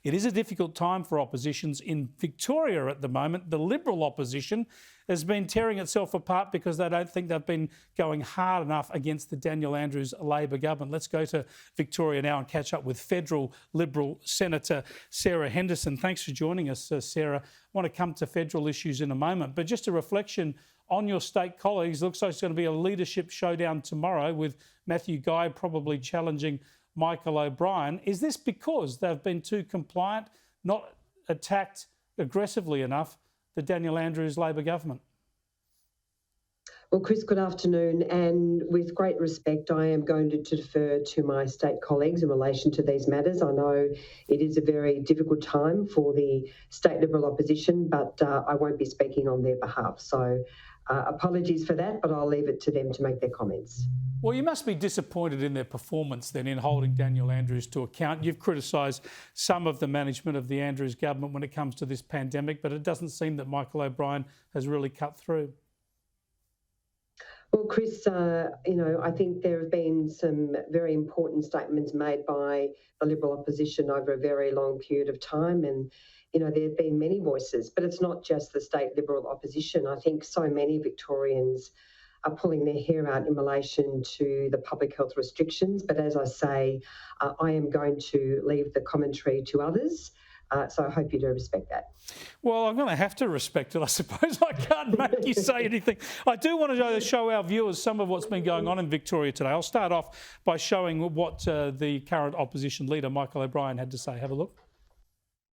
it is a difficult time for oppositions in Victoria at the moment. The Liberal opposition has been tearing itself apart because they don't think they've been going hard enough against the Daniel Andrews Labor government. Let's go to Victoria now and catch up with federal Liberal Senator Sarah Henderson. Thanks for joining us, Sarah. I want to come to federal issues in a moment, but just a reflection on your state colleagues. Looks like it's going to be a leadership showdown tomorrow with Matthew Guy probably challenging Michael O'Brien. Is this because they've been too compliant, not attacked aggressively enough the Daniel Andrews Labor government? Well, Chris, good afternoon. And with great respect, I am going to defer to my state colleagues in relation to these matters. I know it is a very difficult time for the state Liberal opposition, but I won't be speaking on their behalf. So apologies for that, but I'll leave it to them to make their comments. Well, you must be disappointed in their performance then in holding Daniel Andrews to account. You've criticised some of the management of the Andrews government when it comes to this pandemic, but it doesn't seem that Michael O'Brien has really cut through. Well, Chris, I think there have been some very important statements made by the Liberal opposition over a very long period of time. And, there have been many voices, but it's not just the state Liberal opposition. I think so many Victorians are pulling their hair out in relation to the public health restrictions. But as I say, I am going to leave the commentary to others. So I hope you do respect that. Well, I'm going to have to respect it, I suppose. I can't make you say anything. I do want to show our viewers some of what's been going on in Victoria today. I'll start off by showing what the current opposition leader, Michael O'Brien, had to say. Have a look.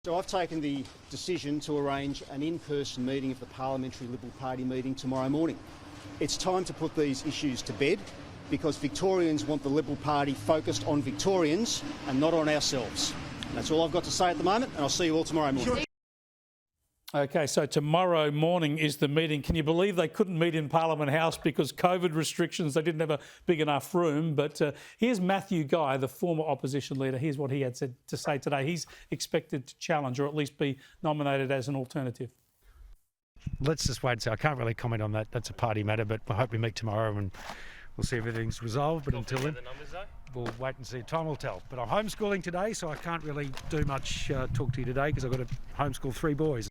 So I've taken the decision to arrange an in-person meeting of the Parliamentary Liberal Party meeting tomorrow morning. It's time to put these issues to bed because Victorians want the Liberal Party focused on Victorians and not on ourselves. That's all I've got to say at the moment, and I'll see you all tomorrow morning. OK, so tomorrow morning is the meeting. Can you believe they couldn't meet in Parliament House because COVID restrictions? They didn't have a big enough room. But here's Matthew Guy, the former opposition leader. Here's what he had to say today. He's expected to challenge or at least be nominated as an alternative. Let's just wait and see. I can't really comment on that. That's a party matter, but I hope we meet tomorrow and we'll see if everything's resolved. But until then, we'll wait and see. Time will tell. But I'm homeschooling today, so I can't really do much talk to you today because I've got to homeschool 3 boys.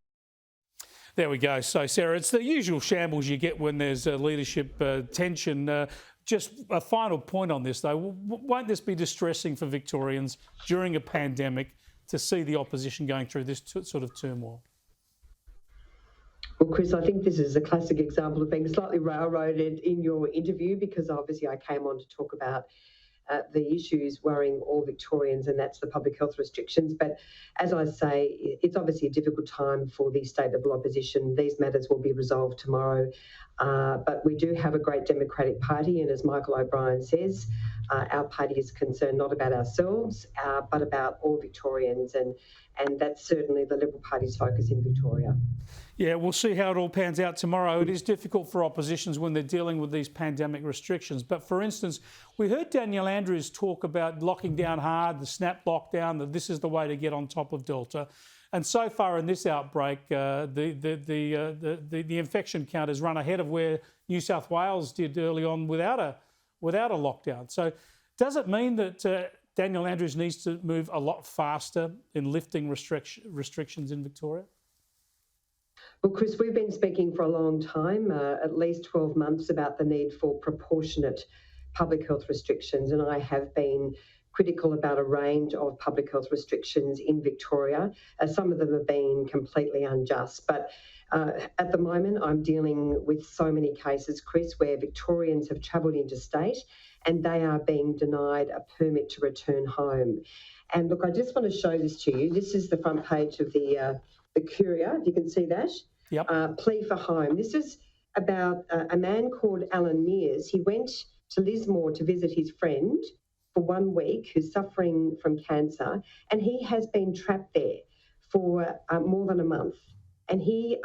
There we go. So, Sarah, it's the usual shambles you get when there's leadership tension. Just a final point on this, though. Won't this be distressing for Victorians during a pandemic to see the opposition going through this sort of turmoil? Well, Chris, I think this is a classic example of being slightly railroaded in your interview because obviously I came on to talk about the issues worrying all Victorians, and that's the public health restrictions. But as I say, it's obviously a difficult time for the state Liberal opposition. These matters will be resolved tomorrow. But we do have a great Democratic Party, and as Michael O'Brien says, our party is concerned not about ourselves, but about all Victorians, and that's certainly the Liberal Party's focus in Victoria. Yeah, we'll see how it all pans out tomorrow. It is difficult for oppositions when they're dealing with these pandemic restrictions. But for instance, we heard Daniel Andrews talk about locking down hard, the snap lockdown, that this is the way to get on top of Delta. And so far in this outbreak, the infection count has run ahead of where New South Wales did early on without a lockdown. So does it mean that Daniel Andrews needs to move a lot faster in lifting restrictions in Victoria? Well, Chris, we've been speaking for a long time, at least 12 months, about the need for proportionate public health restrictions. And I have been critical about a range of public health restrictions in Victoria, as some of them have been completely unjust. But at the moment, I'm dealing with so many cases, Chris, where Victorians have travelled interstate and they are being denied a permit to return home. And look, I just want to show this to you. This is the front page of the Courier, if you can see that. Yep. Plea for home. This is about a man called Alan Mears. He went to Lismore to visit his friend for 1 week who's suffering from cancer, and he has been trapped there for more than a month. And he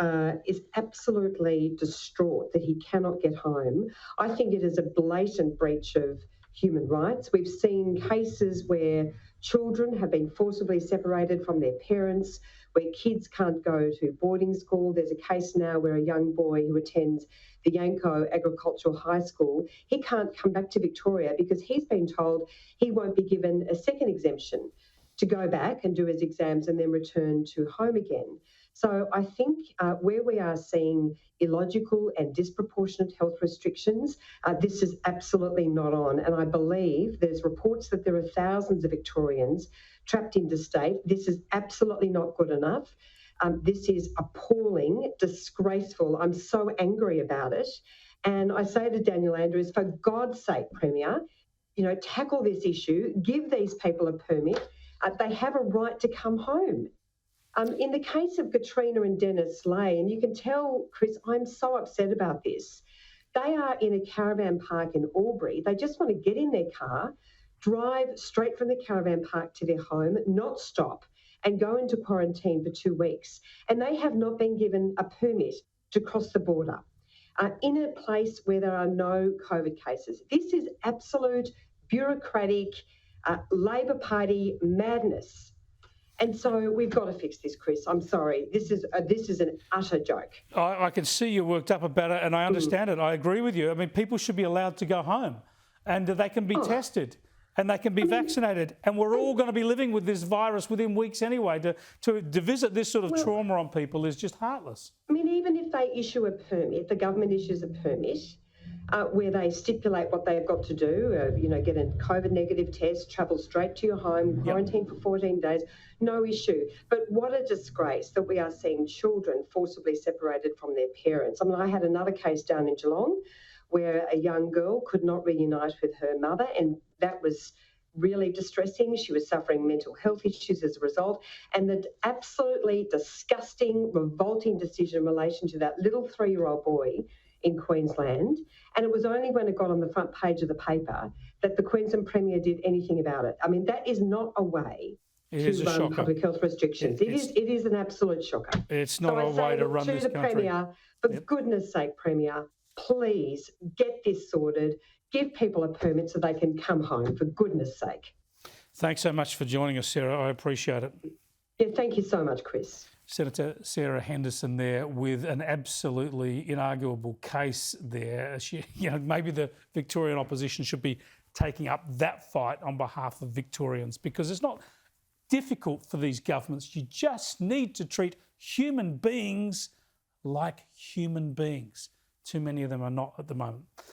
is absolutely distraught that he cannot get home. I think it is a blatant breach of human rights. We've seen cases where children have been forcibly separated from their parents, where kids can't go to boarding school. There's a case now where a young boy who attends the Yanko Agricultural High School, he can't come back to Victoria because he's been told he won't be given a second exemption to go back and do his exams and then return to home again. So I think where we are seeing illogical and disproportionate health restrictions, this is absolutely not on. And I believe there's reports that there are thousands of Victorians trapped interstate. This is absolutely not good enough. This is appalling, disgraceful. I'm so angry about it. And I say to Daniel Andrews, for God's sake, Premier, tackle this issue, give these people a permit. They have a right to come home. In the case of Katrina and Dennis Slay, and you can tell, Chris, I'm so upset about this. They are in a caravan park in Albury. They just want to get in their car, drive straight from the caravan park to their home, not stop, and go into quarantine for 2 weeks. And they have not been given a permit to cross the border in a place where there are no COVID cases. This is absolute bureaucratic Labor Party madness. And so we've got to fix this, Chris. I'm sorry. This is an utter joke. I can see you're worked up about it, and I understand it. I agree with you. I mean, people should be allowed to go home, and they can be tested, and they can be vaccinated, and we're all going to be living with this virus within weeks anyway. To visit this sort of trauma on people is just heartless. I mean, even if they issue a permit, the government issues a permit where they stipulate what they've got to do, get a COVID negative test, travel straight to your home, quarantine for 14 days, no issue. But what a disgrace that we are seeing children forcibly separated from their parents. I mean, I had another case down in Geelong where a young girl could not reunite with her mother, and that was really distressing. She was suffering mental health issues as a result. And the absolutely disgusting, revolting decision in relation to that little 3-year-old boy in Queensland. And it was only when it got on the front page of the paper that the Queensland Premier did anything about it. I mean, that is not a way to run public health restrictions. It is an absolute shocker. It's not a way to run this country. To the Premier, for goodness sake, Premier, please get this sorted. Give people a permit so they can come home, for goodness sake. Thanks so much for joining us, Sarah. I appreciate it. Yeah, thank you so much, Chris. Senator Sarah Henderson there with an absolutely inarguable case there. Maybe the Victorian opposition should be taking up that fight on behalf of Victorians, because it's not difficult for these governments. You just need to treat human beings like human beings. Too many of them are not at the moment.